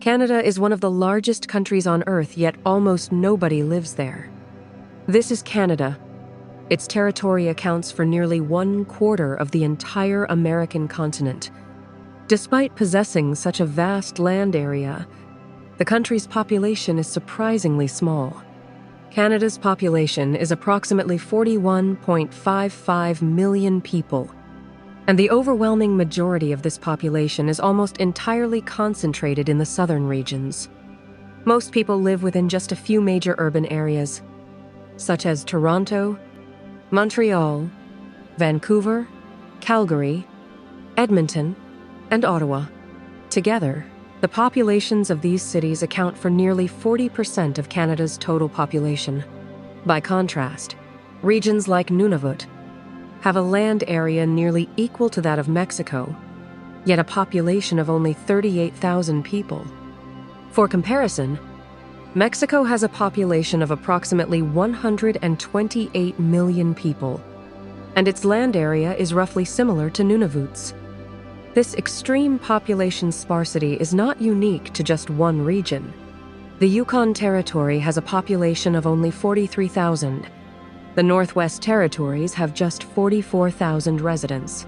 Canada is one of the largest countries on Earth, yet almost nobody lives there. This is Canada. Its territory accounts for nearly 1/4 of the entire American continent. Despite possessing such a vast land area, the country's population is surprisingly small. Canada's population is approximately 41.55 million people, and the overwhelming majority of this population is almost entirely concentrated in the southern regions. Most people live within just a few major urban areas, such as Toronto, Montreal, Vancouver, Calgary, Edmonton, and Ottawa. Together, the populations of these cities account for nearly 40% of Canada's total population. By contrast, regions like Nunavut have a land area nearly equal to that of Mexico, yet a population of only 38,000 people. For comparison, Mexico has a population of approximately 128 million people, and its land area is roughly similar to Nunavut's. This extreme population sparsity is not unique to just one region. The Yukon Territory has a population of only 43,000. The Northwest Territories have just 44,000 residents.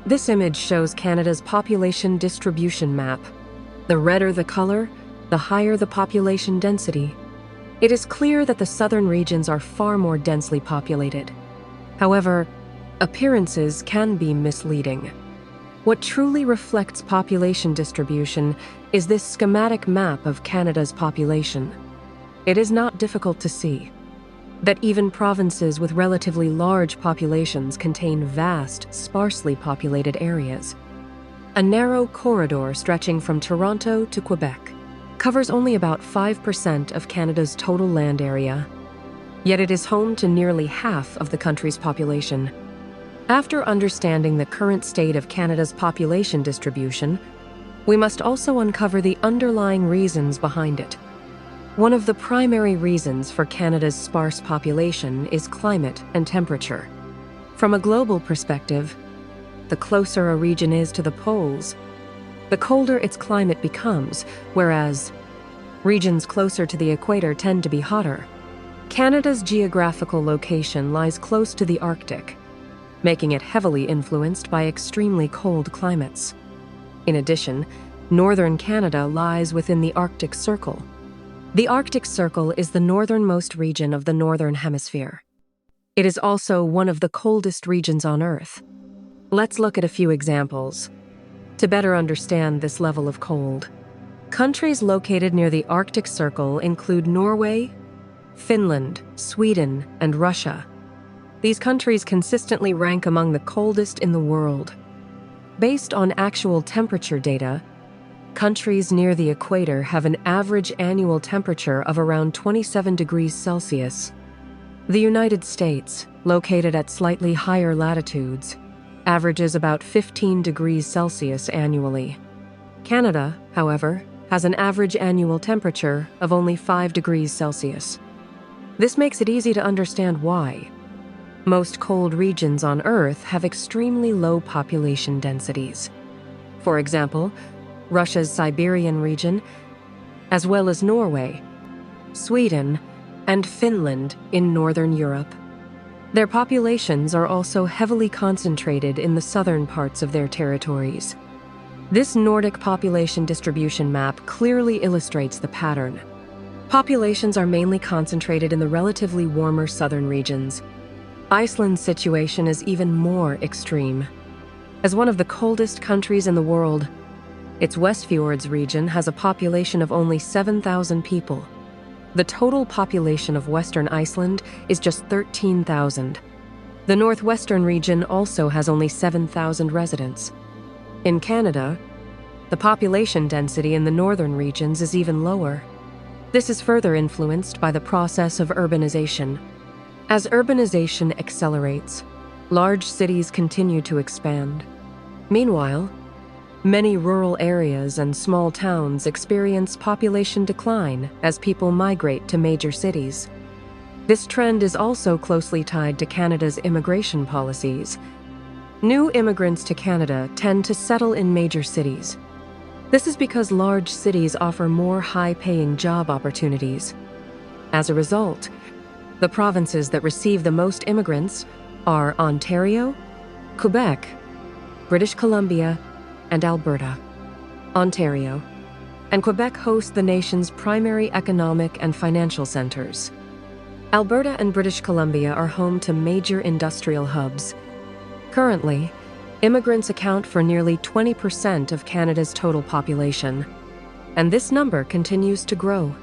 This image shows Canada's population distribution map. The redder the color, the higher the population density. It is clear that the southern regions are far more densely populated. However, appearances can be misleading. What truly reflects population distribution is this schematic map of Canada's population. It is not difficult to see that even provinces with relatively large populations contain vast, sparsely populated areas. A narrow corridor stretching from Toronto to Quebec covers only about 5% of Canada's total land area, yet it is home to nearly half of the country's population. After understanding the current state of Canada's population distribution, we must also uncover the underlying reasons behind it. One of the primary reasons for Canada's sparse population is climate and temperature. From a global perspective, the closer a region is to the poles, the colder its climate becomes, whereas regions closer to the equator tend to be hotter. Canada's geographical location lies close to the Arctic, making it heavily influenced by extremely cold climates. In addition, northern Canada lies within the Arctic Circle. The Arctic Circle is the northernmost region of the Northern Hemisphere. It is also one of the coldest regions on Earth. Let's look at a few examples to better understand this level of cold. Countries located near the Arctic Circle include Norway, Finland, Sweden, and Russia. These countries consistently rank among the coldest in the world. Based on actual temperature data, countries near the equator have an average annual temperature of around 27 degrees Celsius. The United States, located at slightly higher latitudes, averages about 15 degrees Celsius annually. Canada, however, has an average annual temperature of only 5 degrees Celsius. This makes it easy to understand why. Most cold regions on Earth have extremely low population densities. For example, Russia's Siberian region, as well as Norway, Sweden, and Finland in northern Europe. Their populations are also heavily concentrated in the southern parts of their territories. This Nordic population distribution map clearly illustrates the pattern. Populations are mainly concentrated in the relatively warmer southern regions. Iceland's situation is even more extreme. As one of the coldest countries in the world, its Westfjords region has a population of only 7,000 people. The total population of Western Iceland is just 13,000. The northwestern region also has only 7,000 residents. In Canada, the population density in the northern regions is even lower. This is further influenced by the process of urbanization. As urbanization accelerates, large cities continue to expand. Meanwhile, many rural areas and small towns experience population decline as people migrate to major cities. This trend is also closely tied to Canada's immigration policies. New immigrants to Canada tend to settle in major cities. This is because large cities offer more high-paying job opportunities. As a result, the provinces that receive the most immigrants are Ontario, Quebec, British Columbia, and Alberta. Ontario and Quebec host the nation's primary economic and financial centers. Alberta and British Columbia are home to major industrial hubs. Currently, immigrants account for nearly 20% of Canada's total population, and this number continues to grow.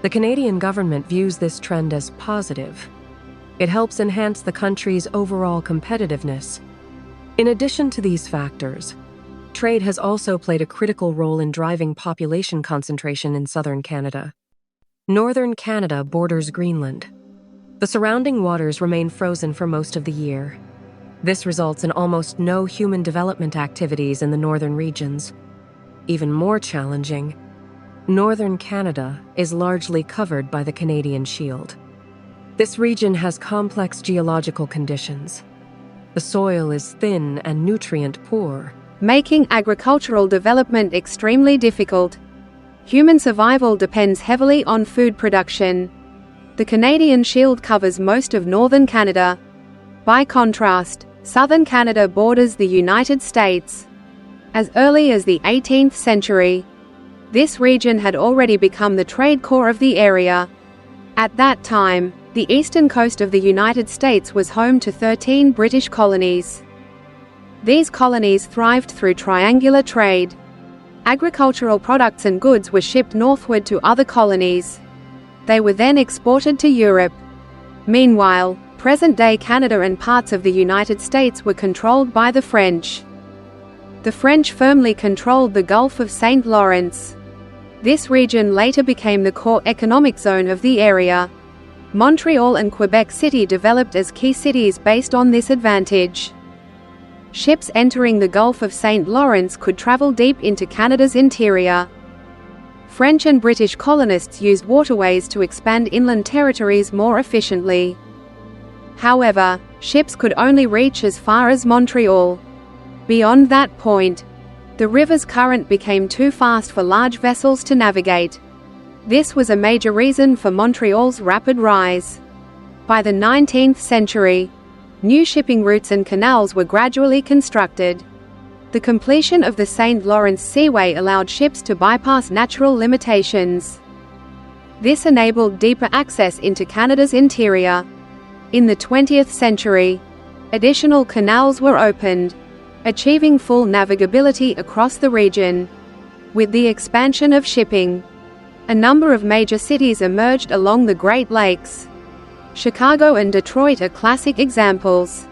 The Canadian government views this trend as positive. It helps enhance the country's overall competitiveness. In addition to these factors, trade has also played a critical role in driving population concentration in southern Canada. Northern Canada borders Greenland. The surrounding waters remain frozen for most of the year. This results in almost no human development activities in the northern regions. Even more challenging, northern Canada is largely covered by the Canadian Shield. This region has complex geological conditions. The soil is thin and nutrient-poor, making agricultural development extremely difficult. Human survival depends heavily on food production. The Canadian Shield covers most of northern Canada. By contrast, southern Canada borders the United States. As early as the 18th century, this region had already become the trade core of the area. At that time, the eastern coast of the United States was home to 13 British colonies. These colonies thrived through triangular trade. Agricultural products and goods were shipped northward to other colonies. They were then exported to Europe. Meanwhile, present-day Canada and parts of the United States were controlled by the French. The French firmly controlled the Gulf of St. Lawrence. This region later became the core economic zone of the area. Montreal and Quebec City developed as key cities based on this advantage. Ships entering the Gulf of St. Lawrence could travel deep into Canada's interior. French and British colonists used waterways to expand inland territories more efficiently. However, ships could only reach as far as Montreal. Beyond that point, the river's current became too fast for large vessels to navigate. This was a major reason for Montreal's rapid rise. By the 19th century, new shipping routes and canals were gradually constructed. The completion of the St. Lawrence Seaway allowed ships to bypass natural limitations. This enabled deeper access into Canada's interior. In the 20th century, additional canals were opened, achieving full navigability across the region. With the expansion of shipping, a number of major cities emerged along the Great Lakes. Chicago and Detroit are classic examples.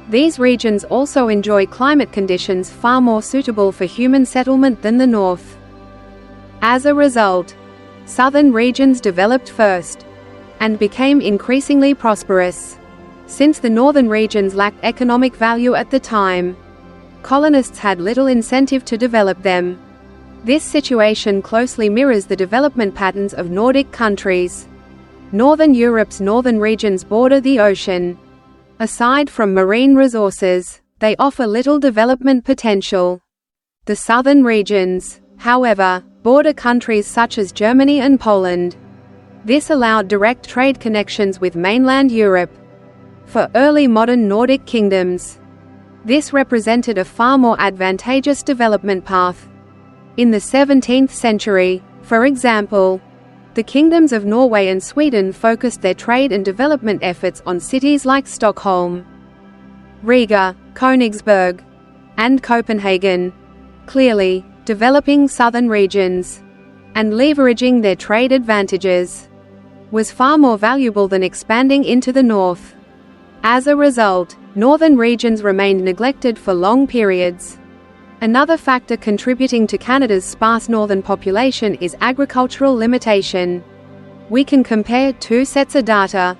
These regions also enjoy climate conditions far more suitable for human settlement than the north. As a result, southern regions developed first and became increasingly prosperous. Since the northern regions lacked economic value at the time, colonists had little incentive to develop them. This situation closely mirrors the development patterns of Nordic countries. Northern Europe's northern regions border the ocean. Aside from marine resources, they offer little development potential. The southern regions, however, border countries such as Germany and Poland. This allowed direct trade connections with mainland Europe. For early modern Nordic kingdoms, this represented a far more advantageous development path. In the 17th century, for example, the kingdoms of Norway and Sweden focused their trade and development efforts on cities like Stockholm, Riga, Königsberg, and Copenhagen, clearly developing southern regions and leveraging their trade advantages was far more valuable than expanding into the north. As a result, northern regions remained neglected for long periods. Another factor contributing to Canada's sparse northern population is agricultural limitation. We can compare two sets of data.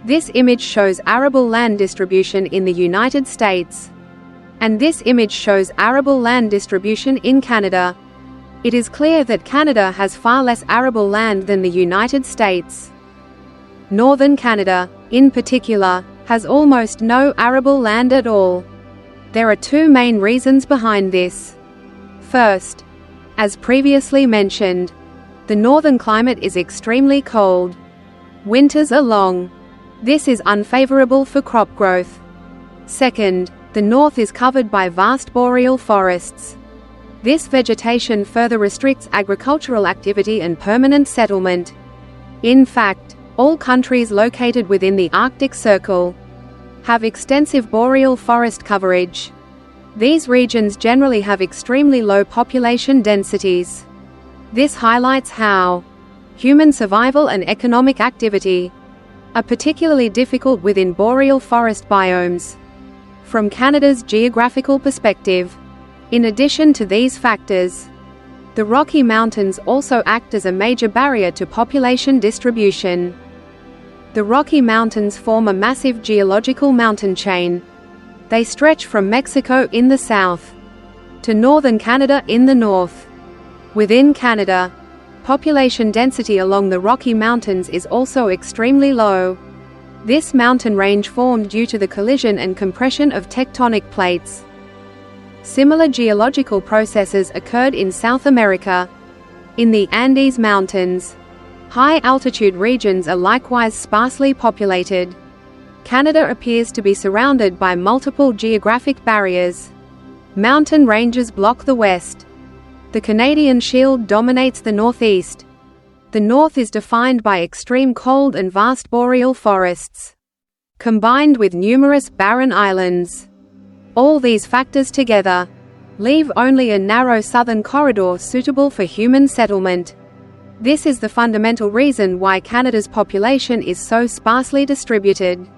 This image shows arable land distribution in the United States, and this image shows arable land distribution in Canada. It is clear that Canada has far less arable land than the United States. Northern Canada, in particular, has almost no arable land at all. There are two main reasons behind this. First, As previously mentioned, the northern climate is extremely cold. Winters are long. This is unfavorable for crop growth. Second, the north is covered by vast boreal forests. This vegetation further restricts agricultural activity and permanent settlement. In fact, all countries located within the Arctic Circle have extensive boreal forest coverage. These regions generally have extremely low population densities. This highlights how human survival and economic activity are particularly difficult within boreal forest biomes. From Canada's geographical perspective, in addition to these factors, the Rocky Mountains also act as a major barrier to population distribution. The Rocky Mountains form a massive geological mountain chain. They stretch from Mexico in the south to northern Canada in the north. Within Canada, population density along the Rocky Mountains is also extremely low. This mountain range formed due to the collision and compression of tectonic plates. Similar geological processes occurred in South America. In the Andes Mountains, high-altitude regions are likewise sparsely populated. Canada appears to be surrounded by multiple geographic barriers. Mountain ranges block the west. The Canadian Shield dominates the northeast. The north is defined by extreme cold and vast boreal forests, combined with numerous barren islands. All these factors together leave only a narrow southern corridor suitable for human settlement. This is the fundamental reason why Canada's population is so sparsely distributed.